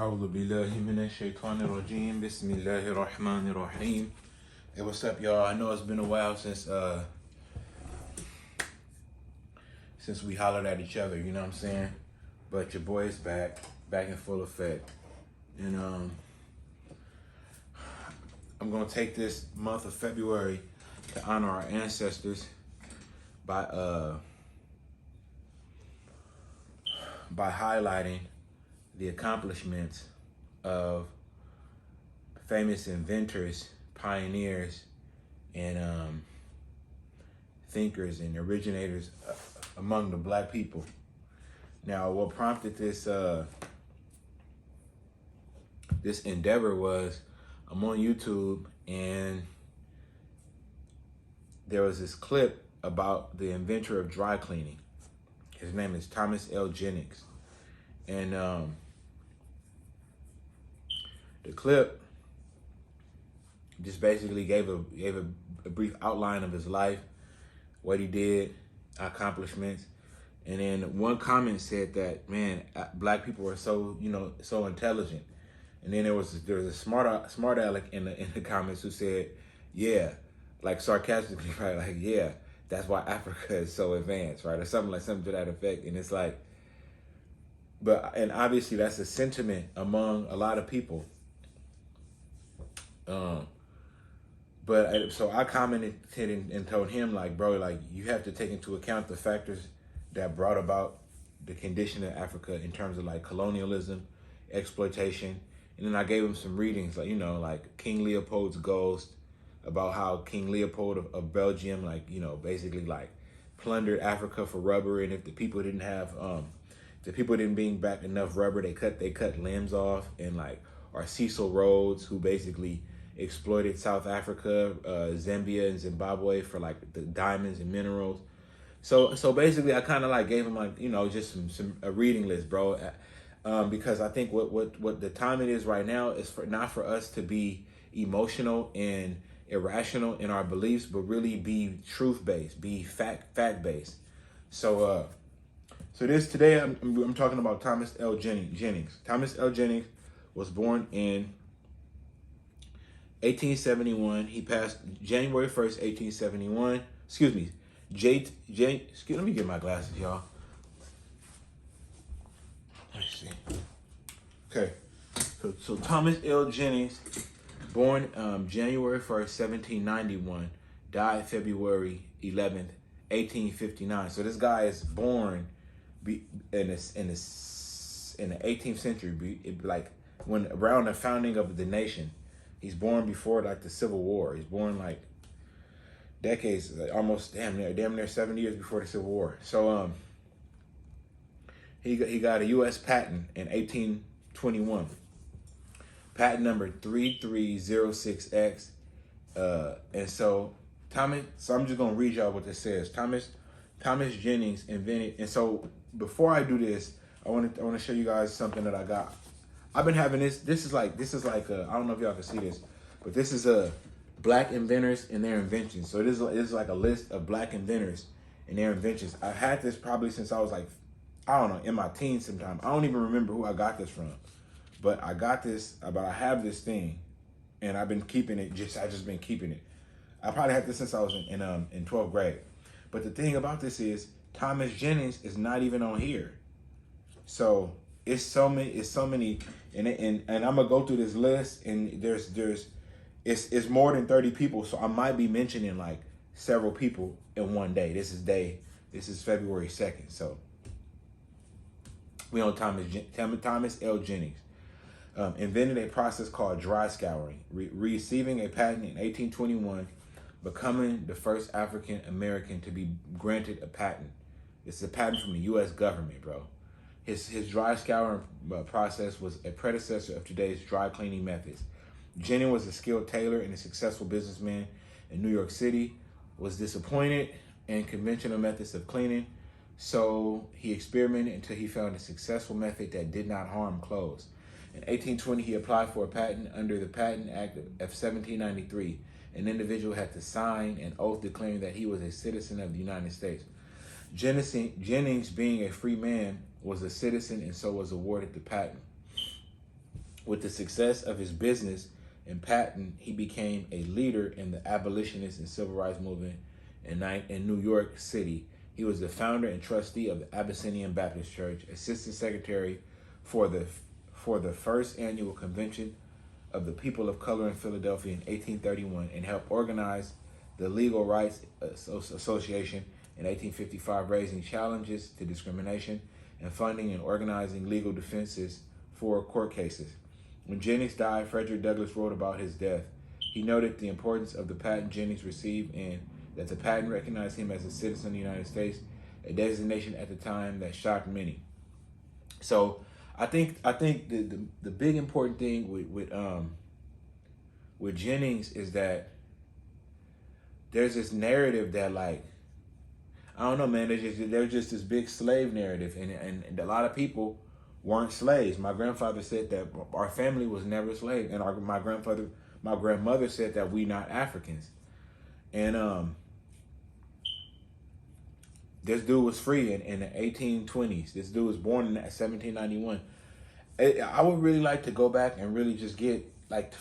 أعوذ بالله من الشيطان الرجيم بسم الله الرحمن الرحيم. Hey, what's up, y'all? I know it's been a while since we hollered at each other, you know what I'm saying? But your boy is back in full effect. And I'm gonna take this month of February to honor our ancestors by highlighting the accomplishments of famous inventors, pioneers, and thinkers and originators among the Black people. Now, what prompted this this endeavor was I'm on YouTube and there was this clip about the inventor of dry cleaning. His name is Thomas L. Jennings, and the clip just basically gave a brief outline of his life, what he did, accomplishments, and then one comment said that, man, Black people are so intelligent, and then there was a smart aleck in the comments who said, yeah, like sarcastically, right, like, yeah, that's why Africa is so advanced, right, or something to that effect. And it's like, and obviously that's a sentiment among a lot of people. So I commented and told him, like, bro, like, you have to take into account the factors that brought about the condition of Africa in terms of like colonialism, exploitation. And then I gave him some readings, like, like King Leopold's Ghost, about how King Leopold of Belgium, like, basically like plundered Africa for rubber. And if the people didn't have, bring back enough rubber, they cut limbs off. And like, or Cecil Rhodes, who basically exploited South Africa, Zambia and Zimbabwe for like the diamonds and minerals. So basically I kind of like gave him like, just a reading list, bro. Because I think what the time it is right now is not for us to be emotional and irrational in our beliefs, but really be truth-based, be fact-based. So today I'm talking about Thomas L. Jennings. Thomas L. Jennings was born in 1871. He passed January 1st, 1871. Excuse me. Let me get my glasses, y'all. Let me see. Okay. So Thomas L. Jennings, born January 1st, 1791, died February 11th, 1859. So this guy is born in the 18th century, like when around the founding of the nation. He's born before like the Civil War. He's born like decades, like almost damn near 70 years before the Civil War. So he got a U.S. patent in 1821, patent number 3306X. And so I'm just gonna read y'all what this says. Thomas Jennings invented. And so before I do this, I want to show you guys something that I got. I've been having this. This is like I don't know if y'all can see this, but this is a Black inventors and their inventions. So it is like a list of Black inventors and their inventions. I had this probably since I was like, I don't know, in my teens sometime. I don't even remember who I got this from, but I got this. But I have this thing, and I've been keeping it. I just been keeping it. I probably had this since I was in 12th grade. But the thing about this is Thomas Jennings is not even on here. So it's so many, and I'm gonna go through this list, and it's more than 30 people, so I might be mentioning like several people in one day. This is February 2nd, so we on Thomas L. Jennings. Invented a process called dry scouring, receiving a patent in 1821, becoming the first African American to be granted a patent. It's a patent from the U.S. government, bro. His dry scouring process was a predecessor of today's dry cleaning methods. Jennings was a skilled tailor and a successful businessman in New York City, was disappointed in conventional methods of cleaning, so he experimented until he found a successful method that did not harm clothes. In 1820, he applied for a patent under the Patent Act of 1793. An individual had to sign an oath declaring that he was a citizen of the United States. Jennings, being a free man, was a citizen and so was awarded the patent. With the success of his business and patent, he became a leader in the abolitionist and civil rights movement in New York City. He was the founder and trustee of the Abyssinian Baptist Church, assistant secretary for the first annual convention of the people of color in Philadelphia in 1831, and helped organize the Legal Rights Association in 1855, raising challenges to discrimination and funding and organizing legal defenses for court cases. When Jennings died, Frederick Douglass wrote about his death. He noted the importance of the patent Jennings received and that the patent recognized him as a citizen of the United States, a designation at the time that shocked many. So I think the big important thing with Jennings is that there's this narrative that, like, I don't know, man, there's just this big slave narrative, and a lot of people weren't slaves. My grandfather said that our family was never slave, and my grandmother said that we not Africans. And this dude was free in the 1820s. This dude was born in 1791. I would really like to go back and really just get, like,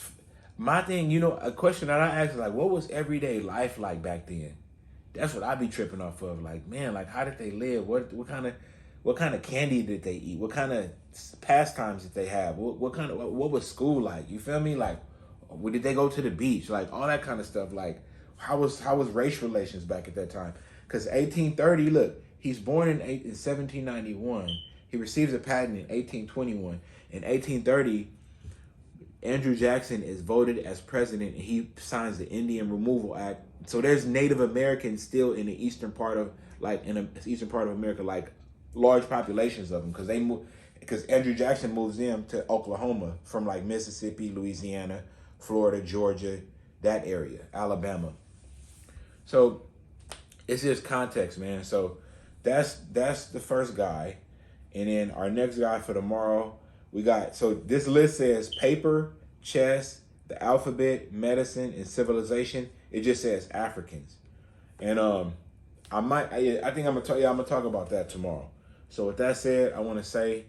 my thing, a question that I asked is, like, what was everyday life like back then? That's what I be tripping off of. Like, man, like, how did they live? What kind of candy did they eat? What kind of pastimes did they have? What was school like? You feel me? Like, did they go to the beach? Like, all that kind of stuff. Like, how was race relations back at that time? Because 1830, look, he's born in 1791. He receives a patent in 1821. In 1830, Andrew Jackson is voted as president, and he signs the Indian Removal Act. So there's Native Americans still in the eastern part of America, like large populations of them, because Andrew Jackson moves them to Oklahoma from, like, Mississippi, Louisiana, Florida, Georgia, that area, Alabama. So it's just context, man. So that's the first guy. And then our next guy for tomorrow, we got, so this list says paper, chess, the alphabet, medicine, and civilization. It just says Africans. And I think I'm gonna talk about that tomorrow. So with that said, I want to say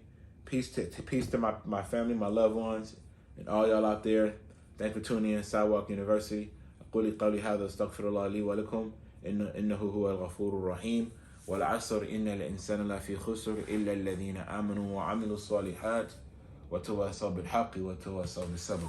peace to my family, my loved ones, and all y'all out there. Thanks for tuning in Sidewalk University. أقول قولي هذا استغفر الله لي ولكم إنه هو الغفور الرحيم والعصر إن الإنسان لفي خسر إلا الذين آمنوا وعملوا الصالحات وتواصوا بالحق وتواصوا بالصبر.